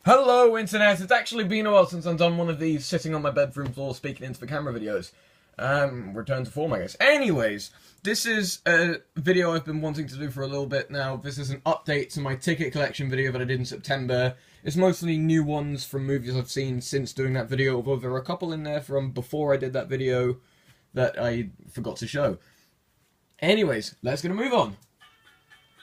Hello, Internet! It's actually been a while since I've done one of these sitting on my bedroom floor speaking into the camera videos. Return to form, I guess. Anyways, this is a video I've been wanting to do for a little bit now. This is an update to my ticket collection video that I did in September. It's mostly new ones from movies I've seen since doing that video, although there are a couple in there from before I did that video that I forgot to show. Anyways, let's get a move on.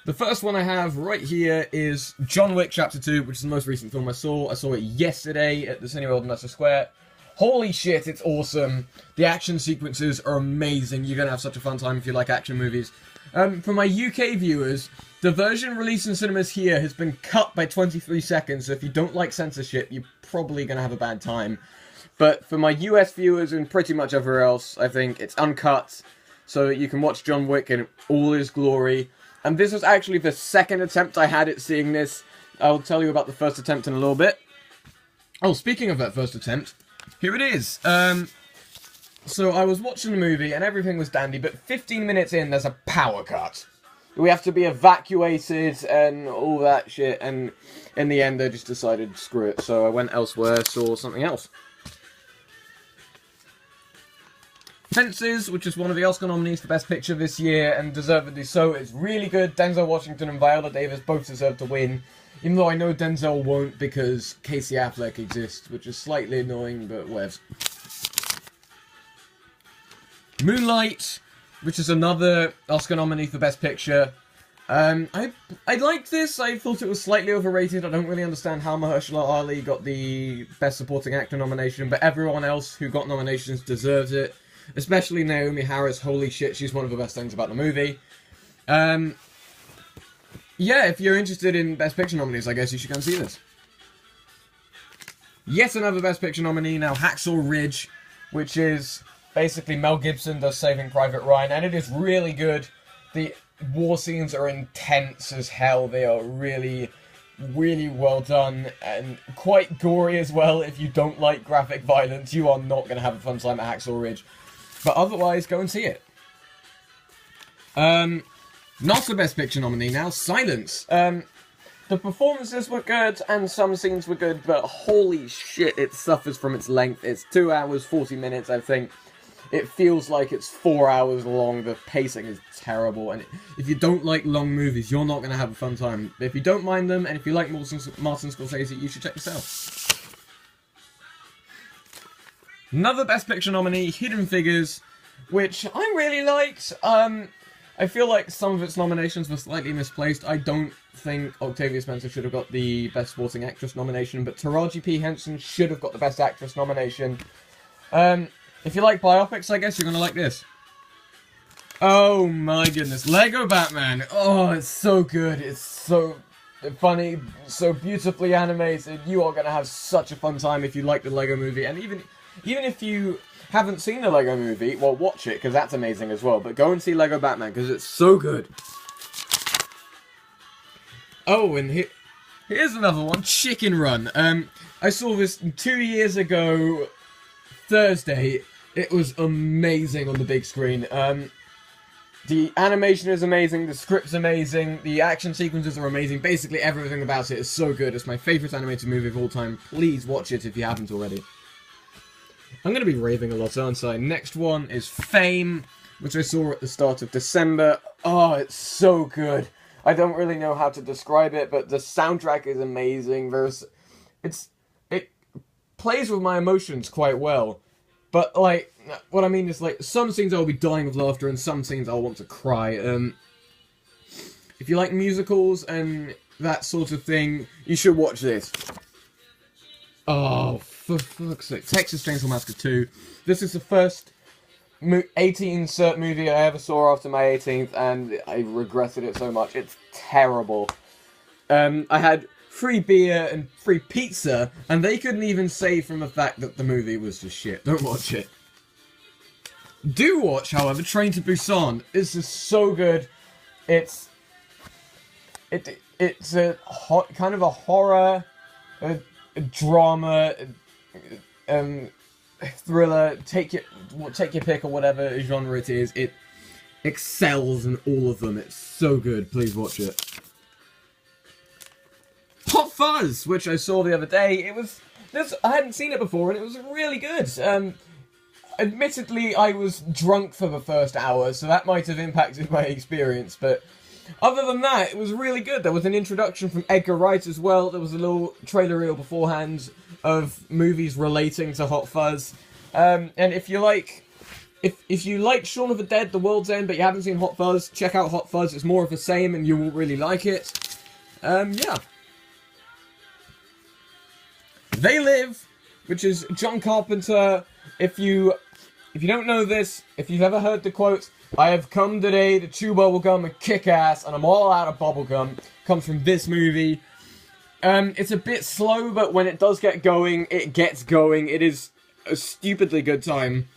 The first one I have right here is John Wick Chapter 2, which is the most recent film I saw. I saw it yesterday at the Cineworld in Leicester Square. Holy shit, it's awesome. The action sequences are amazing. You're going to have such a fun time if you like action movies. For my UK viewers, the version released in cinemas here has been cut by 23 seconds, so if you don't like censorship, you're probably going to have a bad time. But for my US viewers and pretty much everywhere else, I think it's uncut, so you can watch John Wick in all his glory. And this was actually the second attempt I had at seeing this. I'll tell you about the first attempt in a little bit. Oh, speaking of that first attempt, here it is. So I was watching the movie and everything was dandy, but 15 minutes in, there's a power cut. We have to be evacuated and all that shit, and in the end, I just decided, screw it. So I went elsewhere, saw something else. Fences, which is one of the Oscar nominees for Best Picture this year, and deservedly so. It's really good. Denzel Washington and Viola Davis both deserve to win, even though I know Denzel won't because Casey Affleck exists, which is slightly annoying, but whatever. Moonlight, which is another Oscar nominee for Best Picture. I liked this. I thought it was slightly overrated. I don't really understand how Mahershala Ali got the Best Supporting Actor nomination, but everyone else who got nominations deserves it. Especially Naomi Harris, holy shit, she's one of the best things about the movie. Yeah, if you're interested in Best Picture nominees, I guess you should go and see this. Yet another Best Picture nominee now, Hacksaw Ridge, which is basically Mel Gibson does Saving Private Ryan, and it is really good. The war scenes are intense as hell. They are really, really well done, and quite gory as well. If you don't like graphic violence, you are not going to have a fun time at Hacksaw Ridge. But otherwise, go and see it. Not the Best Picture nominee now, Silence. The performances were good, and some scenes were good, but holy shit, it suffers from its length. It's 2 hours, 40 minutes, I think. It feels like it's 4 hours long. The pacing is terrible, and if you don't like long movies, you're not going to have a fun time. But if you don't mind them, and if you like Martin Scorsese, you should check this out. Another Best Picture nominee, Hidden Figures, which I really liked. I feel like some of its nominations were slightly misplaced. I don't think Octavia Spencer should have got the Best Supporting Actress nomination, but Taraji P. Henson should have got the Best Actress nomination. If you like biopics, I guess you're gonna like this. Oh my goodness, Lego Batman. Oh, it's so good. It's so funny, so beautifully animated. You are gonna have such a fun time if you like the Lego movie, and even if you haven't seen the Lego movie, well, watch it, because that's amazing as well. But go and see Lego Batman, because it's so good. Oh, and here's another one, Chicken Run. I saw this 2 years ago, Thursday. It was amazing on the big screen. The animation is amazing, the script's amazing, the action sequences are amazing. Basically, everything about it is so good. It's my favourite animated movie of all time. Please watch it if you haven't already. I'm going to be raving a lot, aren't I? Next one is Fame, which I saw at the start of December. Oh, it's so good. I don't really know how to describe it, but the soundtrack is amazing. It plays with my emotions quite well. But, like, what I mean is, like, some scenes I'll be dying of laughter, and some scenes I'll want to cry. If you like musicals and that sort of thing, you should watch this. Oh, for fuck's sake. Texas Chainsaw Massacre 2. This is the first 18-cert movie I ever saw after my 18th, and I regretted it so much. It's terrible. I had free beer and free pizza, and they couldn't even save from the fact that the movie was just shit. Don't watch it. Do watch, however, Train to Busan. This is so good. It's a kind of a horror, a drama, thriller. Take your pick or whatever genre it is. It excels in all of them. It's so good. Please watch it. Hot Fuzz, which I saw the other day. I hadn't seen it before, and it was really good. Admittedly, I was drunk for the first hour, so that might have impacted my experience, but other than that, it was really good. There was an introduction from Edgar Wright as well. There was a little trailer reel beforehand of movies relating to Hot Fuzz. And if you like Shaun of the Dead, The World's End, but you haven't seen Hot Fuzz, check out Hot Fuzz. It's more of the same, and you will really like it. Yeah. They Live, which is John Carpenter. If you don't know this, if you've ever heard the quote, "I have come today to chew bubblegum and kick ass, and I'm all out of bubblegum," comes from this movie. It's a bit slow, but when it does get going, it gets going. It is a stupidly good time.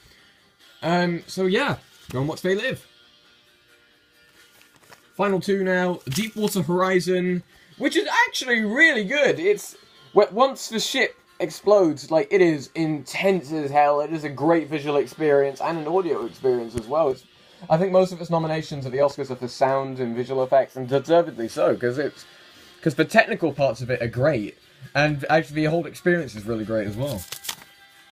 So yeah, go and watch They Live. Final two now, Deepwater Horizon, which is actually really good. It's once the ship explodes, like, it is intense as hell. It is a great visual experience and an audio experience as well. I think most of its nominations at the Oscars are for sound and visual effects, and deservedly so, because the technical parts of it are great, and actually the whole experience is really great as well.